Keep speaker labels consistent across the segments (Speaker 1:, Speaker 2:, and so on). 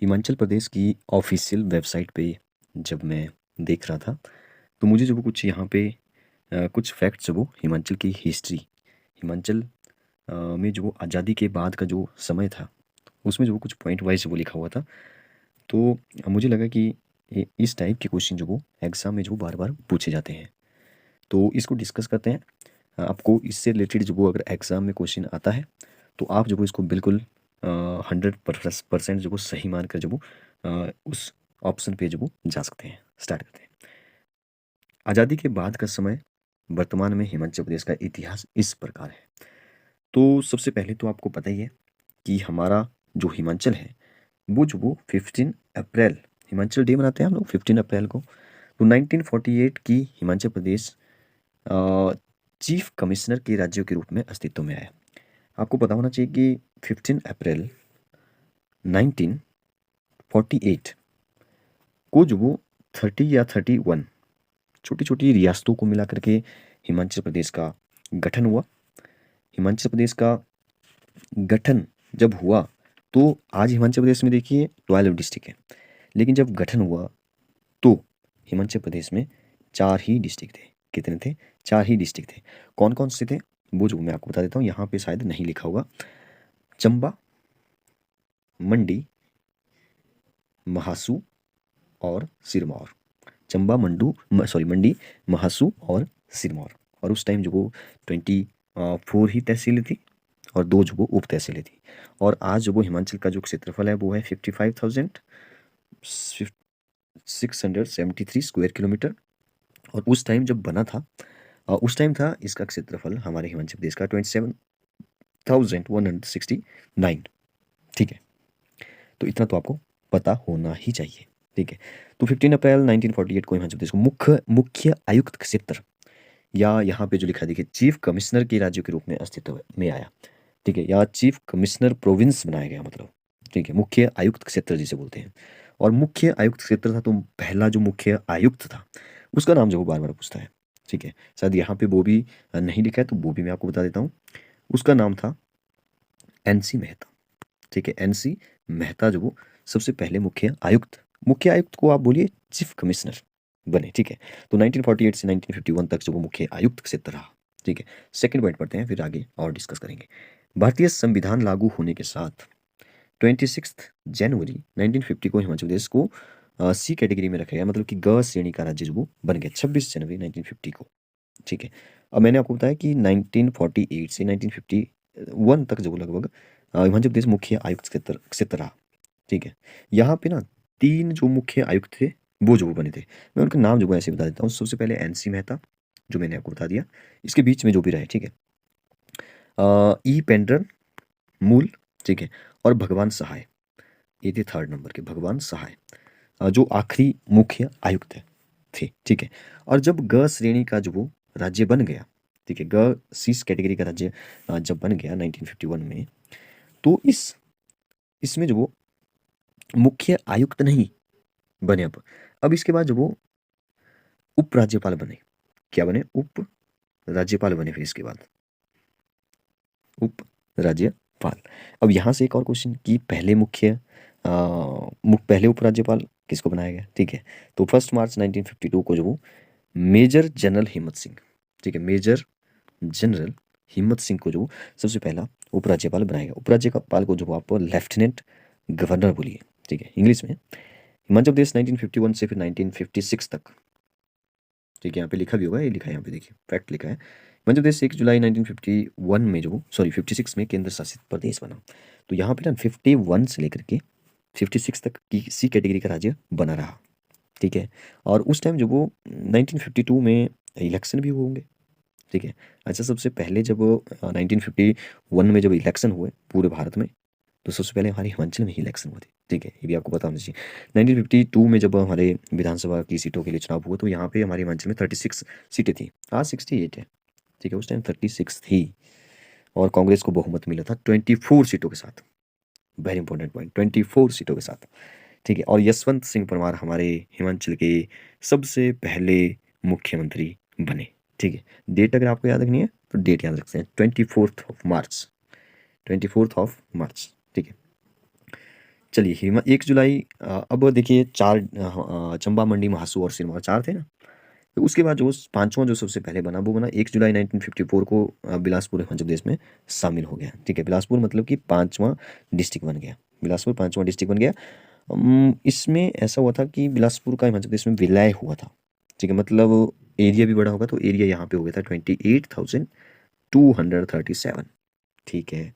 Speaker 1: हिमाचल प्रदेश की official website पे जब मैं देख रहा था, तो मुझे जो वो कुछ यहाँ पे कुछ फैक्ट्स जो वो हिमाचल की हिस्ट्री, हिमाचल में जो वो आज़ादी के बाद का जो समय था, उसमें जो वो कुछ पॉइंट वाइज़ वो लिखा हुआ था। तो मुझे लगा कि इस टाइप के क्वेश्चन जो वो एग्ज़ाम में जो बार-बार पूछे जाते हैं। तो इसको डिस्कस करते हैं। आपको इससे रिलेटेड जो वो अगर एग्ज़ाम में क्वेश्चन आता है, तो आप जो वो इसको बिल्कुल 100% जो वो सही मानकर जो वो उस ऑप्शन पे जो वो जा सकते हैं। स्टार्ट करते हैं। आज़ादी के बाद का समय, वर्तमान में हिमाचल प्रदेश का इतिहास इस प्रकार है। तो सबसे पहले तो आपको पता ही है कि हमारा जो हिमाचल है, वो जो वो 15 अप्रैल हिमाचल डे मनाते हैं हम लोग 15 अप्रैल को। तो 1948 की हिमाचल प्रदेश अ, चीफ कमिश्नर के राज्यों के रूप में अस्तित्व में आया। आपको पता होना चाहिए कि 15 अप्रैल 1948 को जो वो 30 या 31 छोटी-छोटी रियासतों को मिला करके हिमाचल प्रदेश का गठन हुआ। हिमाचल प्रदेश का गठन जब हुआ, तो आज हिमाचल प्रदेश में देखिए 12 डिस्ट्रिक्ट है। लेकिन जब गठन हुआ, तो हिमाचल प्रदेश में 4 ही डिस्ट्रिक्ट थे। कितने थे? 4 ही डिस्ट्रिक्ट थे। कौन-कौन से थे? वो जो मैं आपको बता देता हूँ, यहाँ पे शायद नहीं लिखा होगा। चंबा, मंडी, महासू और सिरमौर। चंबा, मंडी, महासू और सिरमौर। और उस टाइम जो वो 24 ही तहसीलें थी और 2 जो वो उप तहसीलें थी। और आज जो वो हिमाचल का जो क्षेत्रफल है वो है 55,673 स्क्वायर किलोमीटर। और उस टाइम जब बना था, उस टाइम था इसका क्षेत्रफल हमारे हिमाचल प्रदेश का 27,169। ठीक है, तो इतना तो आपको पता होना ही चाहिए। ठीक है, तो 15 अप्रैल 1948 को हिमाचल प्रदेश को मुख्य मुख्य आयुक्त क्षेत्र, या यहाँ पे जो लिखा है देखिए, चीफ कमिश्नर के राज्य के रूप में अस्तित्व में आया। ठीक है, या चीफ कमिश्नर प्रोविंस बनाया गया, मतलब ठीक है, मुख्य आयुक्त क्षेत्र जिसे बोलते हैं। और मुख्य आयुक्त क्षेत्र था, तो पहला जो मुख्य आयुक्त था उसका नाम जो वो बार बार पूछता है। ठीक है, शायद यहाँ पे वो भी नहीं लिखा है, तो वो भी मैं आपको बता देता हूँ। उसका नाम था एनसी मेहता। ठीक है, एनसी मेहता जो वो सबसे पहले मुख्य आयुक्त को आप बोलिए चीफ कमिश्नर बने। ठीक है, तो 1948 से 1951 तक जो वो मुख्य आयुक्त क्षेत्र रहा। ठीक है, सेकंड पॉइंट पढ़ते हैं, फिर आगे और डिस्कस करेंगे। भारतीय संविधान लागू होने के साथ 26 जनवरी 1950 को हिमाचल प्रदेश को सी कैटेगरी में रखा गया, मतलब कि ग श्रेणी का राज्य जो वो बन गया 26 जनवरी 1950 को। ठीक है, अब मैंने आपको बताया कि 1948 से 1951 तक जो लगभग हिमाचल प्रदेश मुख्य आयुक्त क्षेत्र क्षेत्र रहा। ठीक है, यहाँ पे ना 3 जो मुख्य आयुक्त थे वो जो वो बने थे। मैं उनका नाम जो है ऐसे बता देता हूँ। सबसे पहले एनसी मेहता, जो मैंने आपको बता दिया। इसके बीच में जो भी रहे, ठीक है, ई पेंड्रन मूल, ठीक है, और भगवान सहाय, ये थे थर्ड नंबर के भगवान सहाय, जो आखिरी मुख्य आयुक्त थे। ठीक है, और जब ग श्रेणी का जो वो राज्य बन गया, ठीक है, ग सी कैटेगरी का राज्य जब बन गया 1951 में, तो इसमें जो वो मुख्य आयुक्त नहीं बने। अब इसके बाद जो वो उप राज्यपाल बने। क्या बने? उप राज्यपाल बने। फिर इसके बाद उप राज्यपाल। अब यहाँ से एक और क्वेश्चन कि पहले उप राज्यपाल किसको बनाया गया? ठीक है, तो 1 मार्च 1952 को जो वो मेजर जनरल हिम्मत सिंह, ठीक है, मेजर जनरल हिम्मत सिंह को जो सबसे पहला उपराज्यपाल बनाया गया। उपराज्यपाल को जो आप लेफ्टिनेंट गवर्नर बोलिए, ठीक है, इंग्लिश में। हिमाचल प्रदेश 1951 से फिर 1956 तक, ठीक है, यहाँ पे लिखा भी होगा, ये लिखा है यहाँ पे, देखिए फैक्ट लिखा है। हिमाचल प्रदेश 1 जुलाई 1951 में जो 56 में केंद्र शासित प्रदेश बना। तो यहाँ पे ना 51 से लेकर के 56 तक की सी कैटेगरी का राज्य बना रहा। ठीक है, और उस टाइम जो वो 1952 में इलेक्शन भी हुए होंगे। ठीक है, अच्छा, सबसे पहले जब 1951 में जब इलेक्शन हुए पूरे भारत में, तो सबसे पहले हमारे हिमाचल में ही इलेक्शन हुए थे। ठीक है, ये भी आपको पता होना चाहिए। 1952 में जब हमारे विधानसभा की सीटों के लिए चुनाव हुआ, तो यहाँ पे हमारे हिमाचल में 36 सीटें थी। आज 68 है। ठीक है, उस टाइम 36 थी, और कांग्रेस को बहुमत मिला था 24 सीटों के साथ। वेरी इंपॉर्टेंट पॉइंट, 24 सीटों के साथ। ठीक है, और यशवंत सिंह परमार हमारे हिमाचल के सबसे पहले मुख्यमंत्री बने। ठीक है, डेट अगर आपको याद रखनी है तो डेट याद रखते हैं, 24 मार्च। 24 मार्च। ठीक है, चलिए 1 जुलाई अब देखिए 4 चंबा, मंडी, महासू और सिरमौर 4 थे ना। तो उसके बाद जो 5वां जो सबसे पहले बना वो बना 1 जुलाई 1954 को बिलासपुर मध्य प्रदेश में शामिल हो गया। ठीक है, बिलासपुर मतलब कि 5वां डिस्ट्रिक्ट बन गया। बिलासपुर 5वां डिस्ट्रिक्ट बन गया। इसमें ऐसा हुआ था कि बिलासपुर का हिमाचल प्रदेश में विलय हुआ था। ठीक है, मतलब एरिया भी बड़ा होगा तो एरिया यहाँ पे हो गया था 28,237। ठीक है,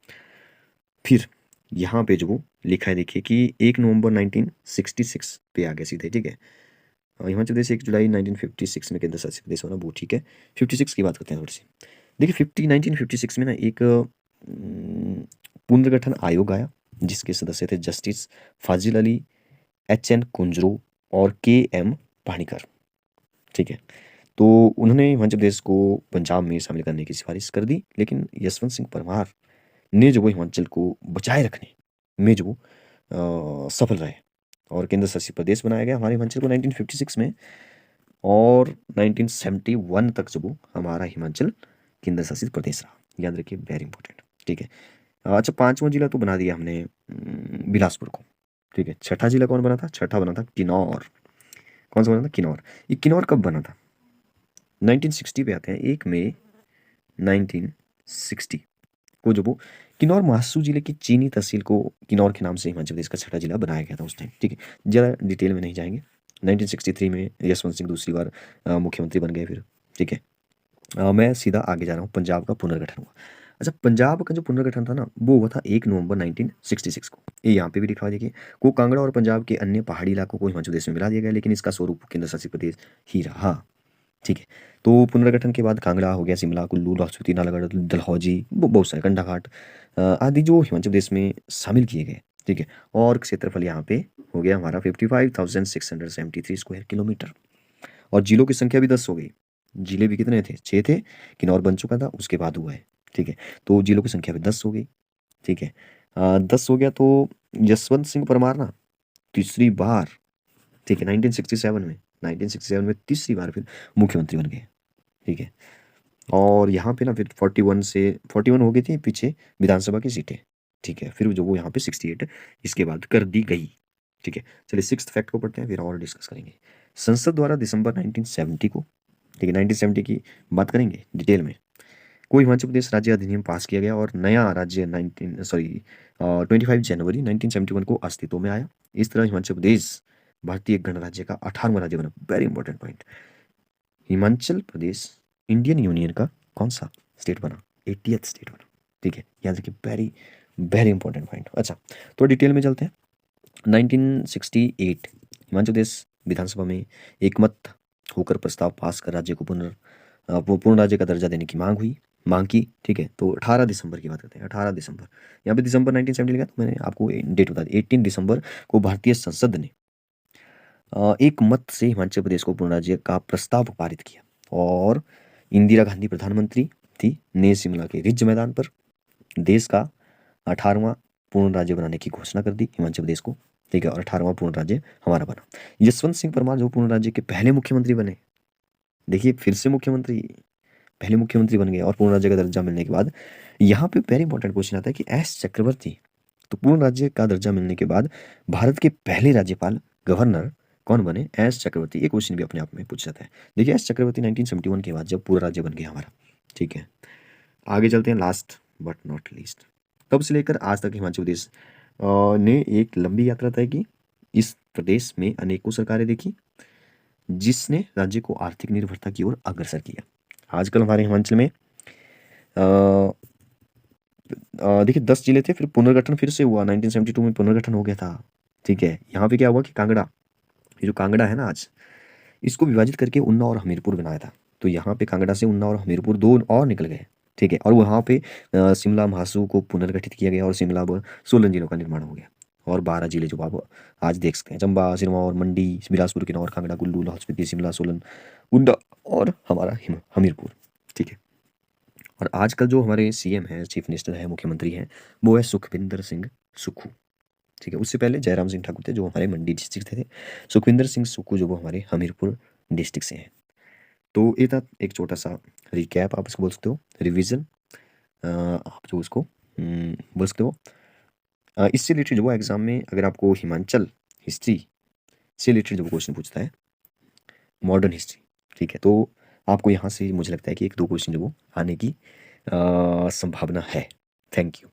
Speaker 1: फिर यहाँ पे जो लिखा है देखिए कि 1 नवंबर 1966 पे आ गया सीधे। ठीक है, हिमाचल प्रदेश 1 जुलाई 1956 में केंद्र शासित प्रदेश होना वो ठीक है। 56 की बात करते हैं थोड़ी सी। देखिए 1956 में ना एक पुनर्गठन आयोग आया जिसके सदस्य थे जस्टिस फाजिल अली, HN कुंजरू और KM पाणिकर। ठीक है, तो उन्होंने हिमाचल प्रदेश को पंजाब में शामिल करने की सिफारिश कर दी, लेकिन यशवंत सिंह परमार ने जो वो हिमाचल को बचाए रखने में जो सफल रहे और केंद्र शासित प्रदेश बनाया गया हमारे हिमाचल को 1956 में। और 1971 तक जो वो हमारा हिमाचल केंद्र शासित प्रदेश रहा। याद रखिए, वेरी इंपॉर्टेंट। ठीक है, अच्छा 5वां जिला तो बना दिया हमने बिलासपुर को। ठीक है, छठा जिला कौन बना था? छठा बना था किन्नौर। कौन सा बना था? किन्नौर। ये किन्नौर कब बना था? 1960 पे आते हैं। 1 मई 1960 को जो वो किन्नौर महासू जिले की चीनी तहसील को किन्नौर के नाम से हिमाचल प्रदेश का छठा जिला बनाया गया था उस टाइम। ठीक है, ज़्यादा डिटेल में नहीं जाएंगे। 1963 में यशवंत सिंह दूसरी बार मुख्यमंत्री बन गए फिर। ठीक है, मैं सीधा आगे जा रहा हूँ। पंजाब का पुनर्गठन हुआ। अच्छा, पंजाब का जो पुनर्गठन था ना वो हुआ था 1 नवंबर 1966 को। ये यहाँ पे भी लिखा हुआ है देखिए, को कांगड़ा और पंजाब के अन्य पहाड़ी इलाकों को हिमाचल प्रदेश में मिला दिया गया, लेकिन इसका स्वरूप केंद्र शासित प्रदेश ही रहा। ठीक है, तो पुनर्गठन के बाद कांगड़ा हो गया, शिमला, कुल्लू, लाहौल स्पीति, नालागढ़, डलहौजी, बहुत सारे, कंडाघाट आदि जो हिमाचल प्रदेश में शामिल किए गए। ठीक है, और क्षेत्रफल यहाँ पे हो गया हमारा 55,673 स्क्वायर किलोमीटर। और जिलों की संख्या भी 10 हो गई। जिले भी कितने थे? 6 थे। किन्नौर बन चुका था, उसके बाद हुआ है। ठीक है, तो जिलों की संख्या भी 10 हो गई। ठीक है, 10 हो गया तो यशवंत सिंह परमार ना तीसरी बार, ठीक है, 1967 में तीसरी बार फिर मुख्यमंत्री बन गए। ठीक है, और यहाँ पे ना फिर 41 हो गई थी पीछे विधानसभा की सीटें। ठीक है, फिर जो वो यहाँ पे 68 इसके बाद कर दी गई। ठीक है, चलिए 6th फैक्ट को पढ़ते हैं फिर और डिस्कस करेंगे। संसद द्वारा दिसंबर 1970 को, ठीक है, 1970 की बात करेंगे डिटेल में, को हिमाचल प्रदेश राज्य अधिनियम पास किया गया और नया राज्य 25 जनवरी 1971 को अस्तित्व में आया। इस तरह हिमाचल प्रदेश भारतीय गणराज्य का 18वां राज्य बना। Very important point. Himachal Pradesh Indian Union का कौन सा स्टेट बना? 80th स्टेट बना। ठीक है, याद रखिए, वेरी वेरी इंपॉर्टेंट पॉइंट। अच्छा, तो डिटेल में चलते हैं। 1968 हिमाचल प्रदेश विधानसभा में एकमत होकर प्रस्ताव पास कर राज्य को पूर्ण राज्य का दर्जा देने की मांग की। ठीक है, तो 18 दिसंबर की बात करते हैं। 18 दिसंबर, यहाँ पे दिसंबर 1970 लिखा, तो मैंने आपको डेट बता दी। 18 दिसंबर को भारतीय संसद ने एक मत से हिमाचल प्रदेश को पूर्ण राज्य का प्रस्ताव पारित किया और इंदिरा गांधी प्रधानमंत्री थी, ने शिमला के रिज मैदान पर देश का 18वां पूर्ण राज्य बनाने की घोषणा कर दी हिमाचल प्रदेश को। ठीक है, और 18वां पूर्ण राज्य हमारा बना। यशवंत सिंह परमार जो पूर्ण राज्य के पहले मुख्यमंत्री बने, देखिए फिर से मुख्यमंत्री, पहले मुख्यमंत्री बन गए और पूर्ण राज्य का दर्जा मिलने के बाद यहाँ पे वेरी इंपॉर्टेंट क्वेश्चन आता है कि एस चक्रवर्ती, तो पूर्ण राज्य का दर्जा मिलने के बाद भारत के पहले राज्यपाल गवर्नर कौन बने? एस चक्रवर्ती। ये क्वेश्चन भी अपने आप में पूछ जाता है। देखिए एस चक्रवर्ती 1971 के बाद जब पूरा राज्य बन गया हमारा। ठीक है, आगे चलते हैं। लास्ट बट नॉट लीस्ट, तब से लेकर आज तक हिमाचल प्रदेश ने एक लंबी यात्रा तय की। इस प्रदेश में अनेकों सरकारें देखी जिसने राज्य को आर्थिक निर्भरता की ओर अग्रसर किया। आजकल हमारे हिमाचल में देखिए 10 जिले थे, फिर पुनर्गठन फिर से हुआ 1972 में, पुनर्गठन हो गया था। ठीक है, यहाँ पे क्या हुआ कि कांगड़ा, ये जो कांगड़ा है ना आज, इसको विभाजित करके उन्ना और हमीरपुर बनाया था। तो यहाँ पे कांगड़ा से उन्ना और हमीरपुर दो और निकल गए। ठीक है, और वहाँ पे शिमला महासू को पुनर्गठित किया गया और शिमला व सोलन जिलों का निर्माण हो गया। और 12 जिले जो आप आज देख सकते हैं, चंबा, सिरमौर, मंडी, बिलासपुर, किन्नौर, कांगड़ा, कुल्लू, लाहौल स्पीति, शिमला, सोलन, उन्ना और हमारा हमीरपुर। ठीक है, और आजकल जो हमारे CM हैं, चीफ मिनिस्टर है, मुख्यमंत्री हैं, वो है सुखविंदर सिंह सुक्खू। ठीक है, उससे पहले जयराम सिंह ठाकुर थे जो हमारे मंडी डिस्ट्रिक्ट थे। सुखविंदर सिंह सुक्खू जो वो हमारे हमीरपुर डिस्ट्रिक्ट से हैं। तो ये था एक छोटा सा रिकैप, आप इसको बोल सकते हो, रिवीजन, आप जो उसको बोल सकते हो। इससे रिलेटेड जो वो एग्ज़ाम में अगर आपको हिमाचल हिस्ट्री से रिलेटेड जो वो क्वेश्चन पूछता है, मॉडर्न हिस्ट्री, ठीक है, तो आपको यहाँ से मुझे लगता है कि 1-2 क्वेश्चन जो वो आने की संभावना है। Thank you.